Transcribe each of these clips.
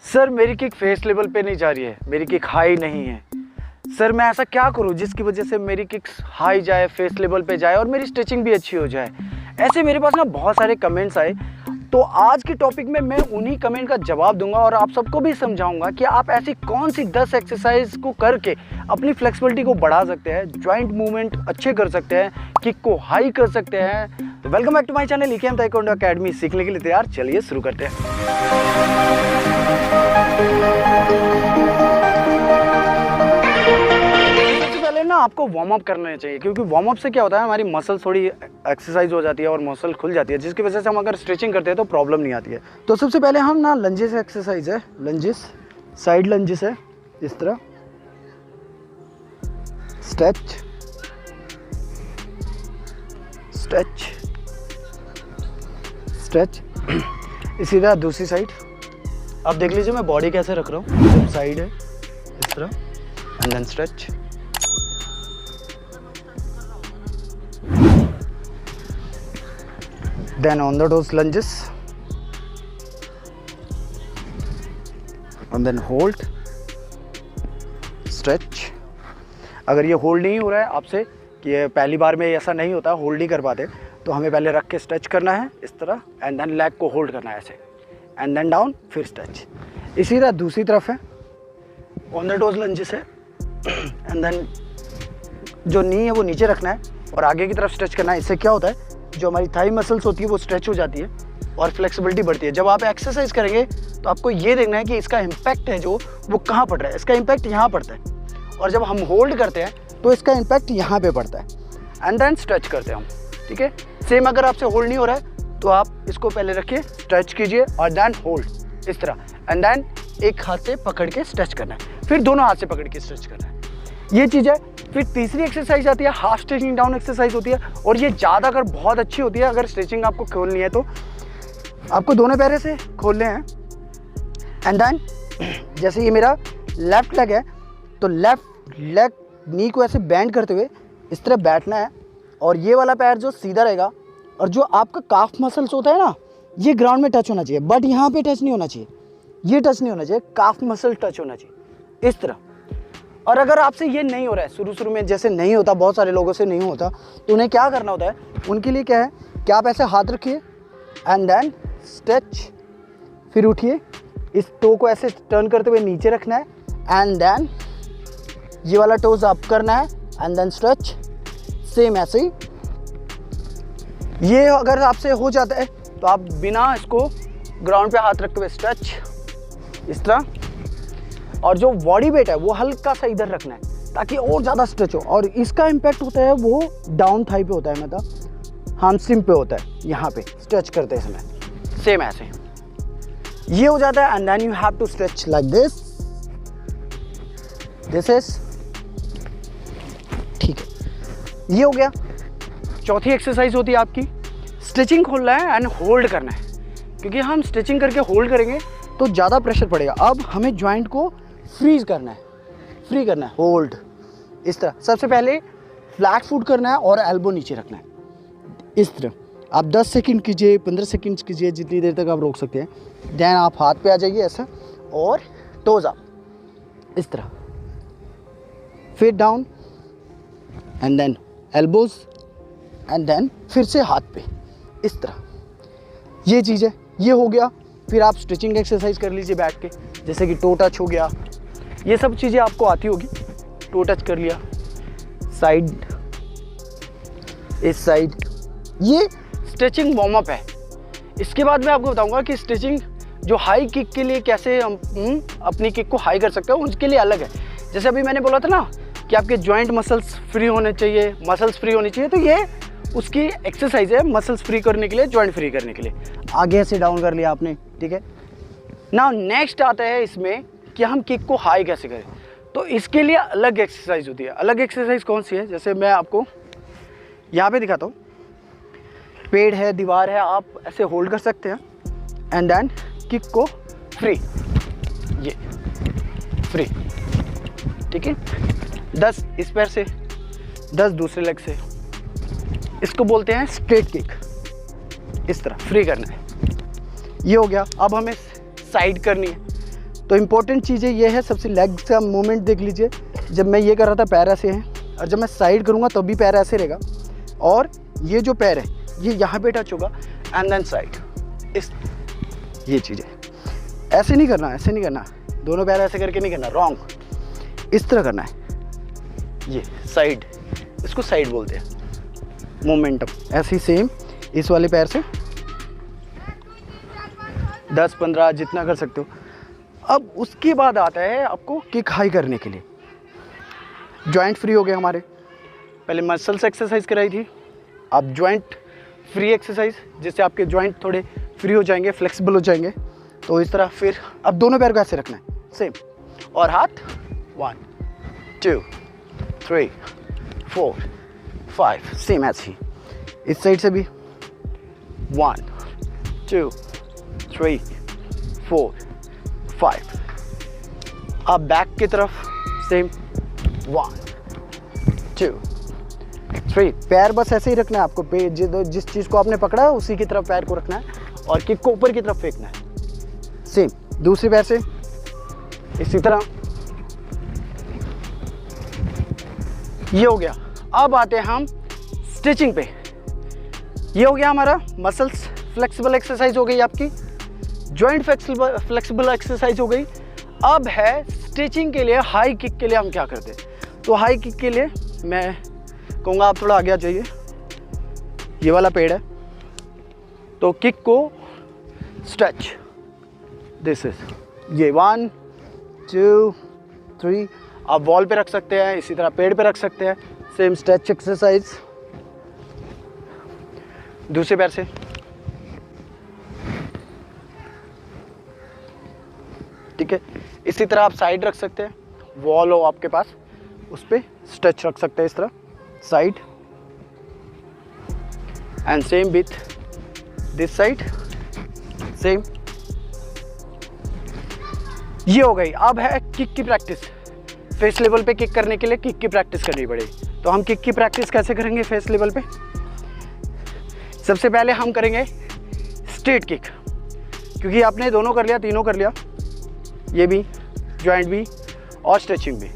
Sir मेरी kick face level पे नहीं जा रही है, मेरी किक हाई नहीं है। सर मैं ऐसा क्या करूं जिसकी वजह से मेरी किक्स हाई जाए, फेस लेवल पे जाए और मेरी स्टिचिंग भी अच्छी हो जाए। ऐसे मेरे पास ना बहुत सारे कमेंट्स आए, तो आज के टॉपिक में मैं उन्हीं कमेंट का जवाब दूंगा और आप सबको भी समझाऊंगा कि आप ऐसी कौन सी 10 एक्सरसाइज को करके अपनी फ्लेक्सिबिलिटी को बढ़ा सकते हैं, जॉइंट मूवमेंट अच्छे कर सकते हैं, किक को हाई कर सकते हैं। तो welcome back to my channel EKM taekwondo academy. सीखने के लिए तैयार? चलिए शुरू करते हैं। पहले ना आपको वार्म अप करना चाहिए, क्योंकि वार्म अप से क्या होता है, हमारी मसल थोड़ी एक्सरसाइज हो जाती है और मसल खुल जाती है, जिसकी वजह से हम अगर स्ट्रेचिंग करते हैं तो प्रॉब्लम नहीं आती है। तो सबसे पहले हम ना लंजेस एक्सरसाइज है, लंजेस साइड लंजेस है, इस तरह स्ट्रेच स्ट्रेच स्ट्रेच। इसी तरह दूसरी साइड। अब देख लीजिए मैं बॉडी कैसे रख रहा हूँ। साइड है इस तरह and then stretch. Then on the toes lunges and then hold, stretch। अगर ये होल्ड नहीं हो रहा है आपसे, कि ये पहली बार में ऐसा नहीं होता, होल्ड नहीं कर पाते, तो हमें पहले रख के स्ट्रेच करना है इस तरह एंड देन लेग को होल्ड करना है ऐसे एंड देन डाउन, फिर स्ट्रेच। इसी तरह दूसरी तरफ है, ऑन द टोज लंजेस है एंड देन जो नी है वो नीचे रखना है और आगे की तरफ स्ट्रेच करना है। इससे क्या होता है, जो हमारी थाई मसल्स होती है वो स्ट्रेच हो जाती है और फ्लेक्सिबिलिटी बढ़ती है। जब आप एक्सरसाइज करेंगे तो आपको ये देखना है कि इसका इम्पैक्ट है जो वो कहाँ पड़ रहा है। इसका इम्पैक्ट यहाँ पड़ता है और जब हम होल्ड करते हैं तो इसका इम्पैक्ट यहाँ पे पड़ता है एंड देन स्ट्रेच करते हैं हम। ठीक है, सेम अगर आपसे होल्ड नहीं हो रहा है तो आप इसको पहले रखिए, स्ट्रेच कीजिए और देन होल्ड इस तरह एंड देन एक हाथ से पकड़ के स्ट्रेच करना है, फिर दोनों हाथ से पकड़ के स्ट्रेच करना है। ये चीज़ है। फिर तीसरी एक्सरसाइज आती है, हाफ स्ट्रेचिंग डाउन एक्सरसाइज होती है और ये ज़्यादा अगर बहुत अच्छी होती है। अगर स्ट्रेचिंग आपको खोलनी है तो आपको दोनों पैरों से खोलने हैं एंड देन जैसे ये मेरा लेफ्ट लेग है तो लेफ्ट लेग नी को ऐसे बेंड करते हुए इस तरह बैठना है और ये वाला पैर जो सीधा रहेगा और जो आपका काफ मसल्स होता है ना, ये ग्राउंड में टच होना चाहिए, बट यहाँ पे टच नहीं होना चाहिए, ये टच नहीं होना चाहिए, काफ मसल टच होना चाहिए इस तरह। और अगर आपसे ये नहीं हो रहा है, शुरू में जैसे नहीं होता, बहुत सारे लोगों से नहीं होता, तो उन्हें क्या करना होता है, उनके लिए क्या है कि आप ऐसे हाथ रखिए एंड देन स्ट्रेच, फिर उठिए, इस टो को ऐसे टर्न करते हुए नीचे रखना है एंड देन ये वाला टोज अप करना है एंड देन स्ट्रेच, सेम ऐसे ही। ये अगर आपसे हो जाता है तो आप बिना इसको ग्राउंड पे हाथ रखते हुए स्ट्रेच इस तरह, और जो बॉडी वेट है वो हल्का सा इधर रखना है ताकि और ज़्यादा स्ट्रेच हो। और इसका इम्पैक्ट होता है वो डाउन थाई पे होता है, मतलब हामस्ट्रिंग पे होता है, यहाँ पे स्ट्रेच करते समय सेम ऐसे ये हो जाता है and then you have to stretch like this, this is ठीक है। ये हो गया। चौथी एक्सरसाइज होती है आपकी स्ट्रेचिंग खोलना है एंड होल्ड करना है, क्योंकि हम स्ट्रेचिंग करके होल्ड करेंगे तो ज़्यादा प्रेशर पड़ेगा। अब हमें जॉइंट को फ्रीज करना है, फ्री करना है, होल्ड इस तरह। सबसे पहले फ्लैट फुट करना है और एल्बो नीचे रखना है इस तरह। आप 10 सेकंड कीजिए, 15 सेकंड कीजिए, जितनी देर तक आप रोक सकते हैं। देन आप हाथ पे आ जाइए ऐसा और टोज अप इस तरह, फिर down and then elbows and then फिर से हाथ पे इस तरह। ये चीज़ है, ये हो गया। फिर आप स्ट्रेचिंग एक्सरसाइज कर लीजिए बैठ के, जैसे कि टो टच हो गया, ये सब चीज़ें आपको आती होगी। टो टच कर लिया, साइड इस साइड, ये स्ट्रेचिंग वार्म अप है। इसके बाद मैं आपको बताऊंगा कि स्ट्रेचिंग जो हाई किक के लिए कैसे हम अपनी किक को हाई कर सकते हैं, उसके लिए अलग है। जैसे अभी मैंने बोला था ना कि आपके जॉइंट मसल्स फ्री होने चाहिए, मसल्स फ्री होनी चाहिए, तो ये उसकी एक्सरसाइज है मसल्स फ्री करने के लिए, जॉइंट फ्री करने के लिए। आगे से डाउन कर लिया आपने, ठीक है। नाउ नेक्स्ट आता है इसमें कि हम किक को हाई कैसे करें, तो इसके लिए अलग एक्सरसाइज होती है। अलग एक्सरसाइज कौन सी है, जैसे मैं आपको यहाँ पे दिखाता हूँ। पेड़ है, दीवार है, आप ऐसे होल्ड कर सकते हैं एंड देन किक को फ्री, ये फ्री, ठीक है। 10 इस पैर से, 10 दूसरे लेग से, इसको बोलते हैं स्ट्रेट किक। इस तरह फ्री करना है, ये हो गया। अब हमें साइड करनी है, तो इम्पोर्टेंट चीज़ें ये है, सबसे लेग का मूवमेंट देख लीजिए। जब मैं ये कर रहा था पैर ऐसे हैं, और जब मैं साइड करूँगा तब भी पैर ऐसे रहेगा, और ये जो पैर है ये यहाँ पे टच होगा एंड देन साइड, इस ये चीज़ें ऐसे नहीं करना, ऐसे नहीं करना, दोनों पैर ऐसे करके नहीं करना, रॉन्ग, इस तरह करना है। ये साइड, इसको साइड बोलते हैं, मोमेंटम। ऐसे ही सेम इस वाले पैर से 10-15 जितना कर सकते हो। अब उसके बाद आता है आपको किक हाई करने के लिए। जॉइंट फ्री हो गए हमारे, पहले मसल्स एक्सरसाइज कराई थी, अब जॉइंट फ्री एक्सरसाइज, जिससे आपके जॉइंट थोड़े फ्री हो जाएंगे, फ्लेक्सिबल हो जाएंगे। तो इस तरह फिर अब दोनों पैर को ऐसे रखना है सेम, और हाथ 1 2 3 4 5 सेम ऐसे ही। इस साइड से भी 1 2 3 4 5। अब बैक की तरफ सेम 1 2 3। पैर बस ऐसे ही रखना है आपको, जिस चीज़ को आपने पकड़ा है उसी की तरफ पैर को रखना है और किक को ऊपर की तरफ फेंकना है। सेम दूसरी पैर से इसी तरह, ये हो गया। अब आते हैं हम स्टिचिंग पे। ये हो गया हमारा मसल्स फ्लेक्सिबल एक्सरसाइज हो गई, आपकी जॉइंट फ्लेक्सिबल एक्सरसाइज हो गई। अब है स्टिचिंग के लिए, हाई किक के लिए हम क्या करते हैं। तो हाई किक के लिए मैं कहूँगा आप थोड़ा आगे आ जाइए, ये वाला पेड़ है, तो किक को स्ट्रेच, दिस इज ये 1 2 3। आप वॉल पे रख सकते हैं, इसी तरह पेड़ पे रख सकते हैं, सेम स्ट्रेच एक्सरसाइज। दूसरे पैर से ठीक है, इसी तरह आप साइड रख सकते हैं, वॉल हो आपके पास उस पर स्ट्रेच रख सकते हैं इस तरह side, and same with this side same. ये हो गई। अब है किक की प्रैक्टिस। फेस लेवल पे किक करने के लिए किक की प्रैक्टिस करनी पड़ेगी। तो हम किक की प्रैक्टिस कैसे करेंगे फेस लेवल पे। सबसे पहले हम करेंगे स्ट्रेट किक, क्योंकि आपने दोनों कर लिया, तीनों कर लिया, ये भी जॉइंट भी और स्ट्रेचिंग भी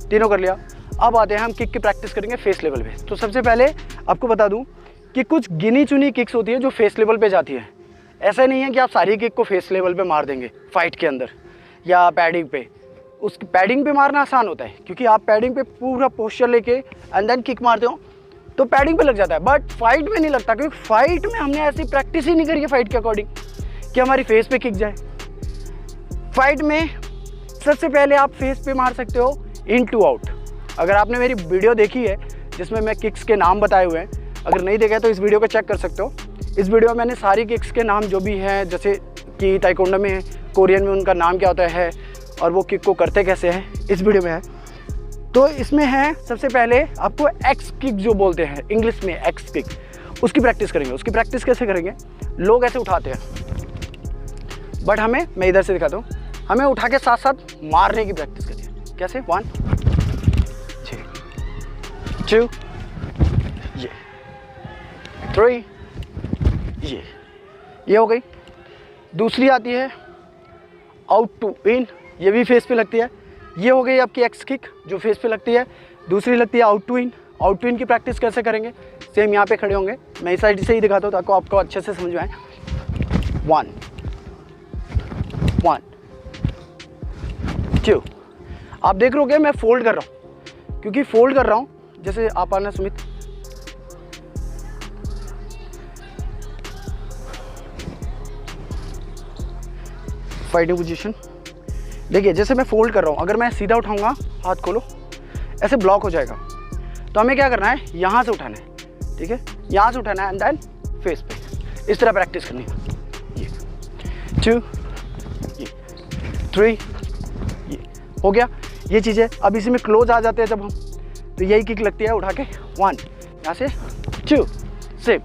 तीनों कर लिया। अब आते हैं हम किक की प्रैक्टिस करेंगे फेस लेवल पे। तो सबसे पहले आपको बता दूं कि कुछ गिनी चुनी किक्स होती है जो फेस लेवल पे जाती है। ऐसा नहीं है कि आप सारी किक को फेस लेवल पे मार देंगे फाइट के अंदर या पैडिंग पे। उस पैडिंग पे मारना आसान होता है, क्योंकि आप पैडिंग पे पूरा पोस्चर लेके एंड देन किक मारते हो तो पैडिंग पे लग जाता है, बट फाइट में नहीं लगता, क्योंकि फाइट में हमने ऐसी प्रैक्टिस ही नहीं करी है फाइट के अकॉर्डिंग कि हमारी फेस पे किक जाए। फाइट में सबसे पहले आप फेस पे मार सकते हो इन टू आउट। अगर आपने मेरी वीडियो देखी है जिसमें मैं किक्स के नाम बताए हुए हैं, अगर नहीं देखा तो इस वीडियो को चेक कर सकते हो। इस वीडियो में मैंने सारी किक्स के नाम जो भी हैं, जैसे कि ताइक्वांडो में, कोरियन में उनका नाम क्या होता है और वो किक को करते कैसे हैं, इस वीडियो में है। तो इसमें है सबसे पहले आपको एक्स किक जो बोलते हैं इंग्लिश में, एक्स किक, उसकी प्रैक्टिस करेंगे। उसकी प्रैक्टिस कैसे करेंगे, लोग ऐसे उठाते हैं, बट मैं इधर से दिखाता हूँ, हमें उठा के साथ साथ मारने की प्रैक्टिस करनी है। कैसे 1 2 ये 3 ये हो गई। दूसरी आती है आउट टू इन, ये भी फेस पे लगती है। ये हो गई आपकी एक्स किक जो फेस पे लगती है। दूसरी लगती है out to in. Out to in की प्रैक्टिस कैसे करेंगे, सेम यहाँ पे खड़े होंगे, मैं इस साइड से ही दिखाता हूँ ताकि आपको अच्छे से समझ में आए। 1 1 2। आप देख रहे हो मैं फोल्ड कर रहा हूँ, क्योंकि फोल्ड कर रहा हूँ, जैसे आप आना सुमित, फाइटिंग पोजीशन देखिए, जैसे मैं फोल्ड कर रहा हूँ, अगर मैं सीधा उठाऊंगा, हाथ खोलो, ऐसे ब्लॉक हो जाएगा। तो हमें क्या करना है, यहाँ से उठाना है, ठीक है, यहाँ से उठाना है एंड देन फेस पे, इस तरह प्रैक्टिस करनी है। ये 2 ये 3 ये हो गया, ये चीज़ है। अब इसी में क्लोज आ जाते हैं जब हम, तो यही किक लगती है उठा के 1, यहाँ से 2 सेम।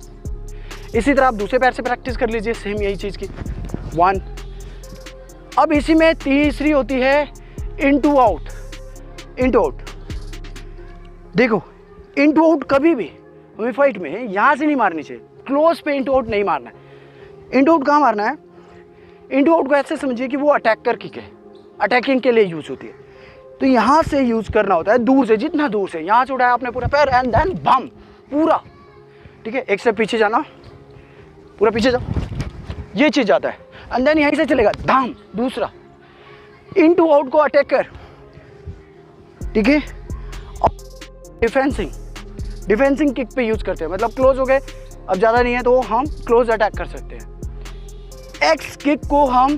इसी तरह आप दूसरे पैर से प्रैक्टिस कर लीजिए, सेम यही चीज़ की 1। अब इसी में तीसरी होती है इनटू आउट। इनटू आउट देखो, इनटू आउट कभी भी हमें फाइट में यहाँ से नहीं मारनी चाहिए, क्लोज पे इनटू आउट नहीं मारना है। इनटू आउट कहाँ मारना है, इनटू आउट को ऐसे समझिए कि वो अटैकर किक है, अटैकिंग के लिए यूज़ होती है। तो यहाँ से यूज़ करना होता है दूर से, जितना दूर से, यहाँ से उठाया आपने पूरा पैर एंड देन बम पूरा, ठीक है। एक से पीछे जाना, पूरा पीछे जाओ, ये चीज़ आता है। एंड देन यहीं से चलेगा धाम, दूसरा इन टू आउट को अटैक कर, ठीक है। डिफेंसिंग किक पे यूज़ करते हैं, मतलब क्लोज हो गए, अब ज़्यादा नहीं है तो हम क्लोज अटैक कर सकते हैं। एक्स किक को हम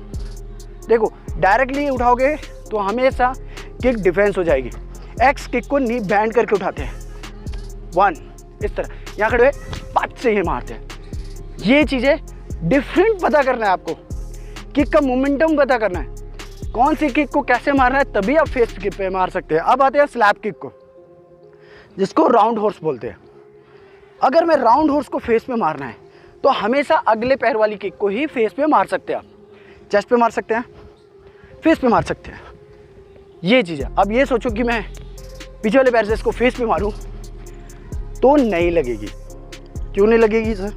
देखो डायरेक्टली उठाओगे तो हमेशा किक डिफेंस हो जाएगी। एक्स किक को नी बैंड करके उठाते हैं, 1 इस तरह, यहाँ खड़े हुए 5 से ये मारते हैं। ये चीज़ें डिफरेंट पता करना है आपको, किक का मोमेंटम पता करना है, कौन सी किक को कैसे मारना है, तभी आप फेस किक पे मार सकते हैं। अब आते हैं स्लैप किक को, जिसको राउंड हॉर्स बोलते हैं। अगर मैं राउंड हॉर्स को फेस पे मारना है तो हमेशा अगले पैर वाली किक को ही फेस पे मार सकते हैं आप। चेस्ट पे मार सकते हैं, फेस पे मार सकते हैं, ये चीज़ है। अब ये सोचो कि मैं पीछे वाले पैर से इसको फेस पे मारूं तो नहीं लगेगी। क्यों नहीं लगेगी सर?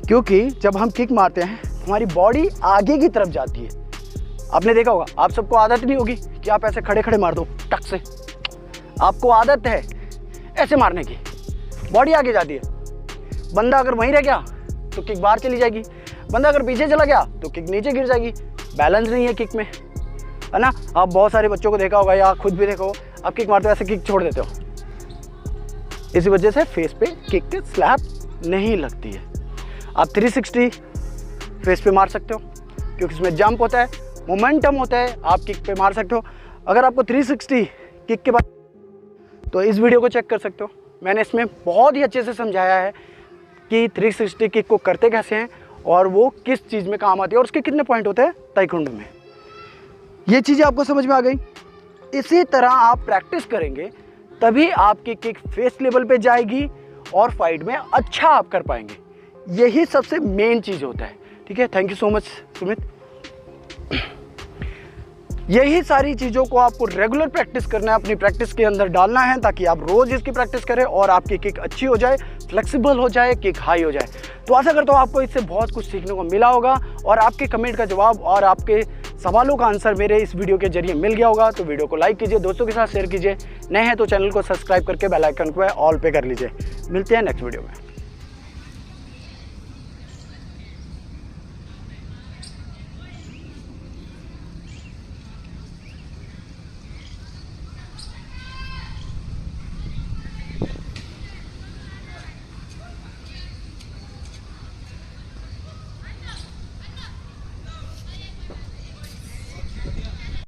क्योंकि जब हम किक मारते हैं हमारी बॉडी आगे की तरफ जाती है। आपने देखा होगा, आप सबको आदत नहीं होगी कि आप ऐसे खड़े खड़े मार दो टक से, आपको आदत है ऐसे मारने की, बॉडी आगे जाती है। बंदा अगर वहीं रह गया तो किक बाहर चली जाएगी, बंदा अगर पीछे चला गया तो किक नीचे गिर जाएगी। बैलेंस नहीं है किक में, है ना। आप बहुत सारे बच्चों को देखा होगा या खुद भी देखो, आप किक मारते हो ऐसे किक छोड़ देते हो, इसी वजह से फेस पे किक के स्लैप नहीं लगती है। आप 360 फेस पे मार सकते हो क्योंकि इसमें जंप होता है, मोमेंटम होता है, आप किक पे मार सकते हो। अगर आपको 360 किक के बाद तो इस वीडियो को चेक कर सकते हो, मैंने इसमें बहुत ही अच्छे से समझाया है कि 360 किक को करते कैसे हैं और वो किस चीज़ में काम आती है और उसके कितने पॉइंट होते हैं ताइक्वांडो में। ये चीज़ें आपको समझ में आ गई। इसी तरह आप प्रैक्टिस करेंगे तभी आपकी किक फेस लेवल पे जाएगी और फाइट में अच्छा आप कर पाएंगे। यही सबसे मेन चीज़ होता है, ठीक है। Thank you so much Sumit. यही सारी चीज़ों को आपको रेगुलर प्रैक्टिस करना है, अपनी प्रैक्टिस के अंदर डालना है ताकि आप रोज़ इसकी प्रैक्टिस करें और आपकी किक अच्छी हो जाए, फ्लेक्सिबल हो जाए, किक हाई हो जाए। तो आशा करता हूँ आपको इससे बहुत कुछ सीखने को मिला होगा और आपके कमेंट का जवाब और आपके सवालों का आंसर मेरे इस वीडियो के जरिए मिल गया होगा। तो वीडियो को लाइक कीजिए, दोस्तों के साथ शेयर कीजिए, नए हैं तो चैनल को सब्सक्राइब करके बेल आइकन को ऑल पे कर लीजिए। मिलते हैं नेक्स्ट वीडियो में।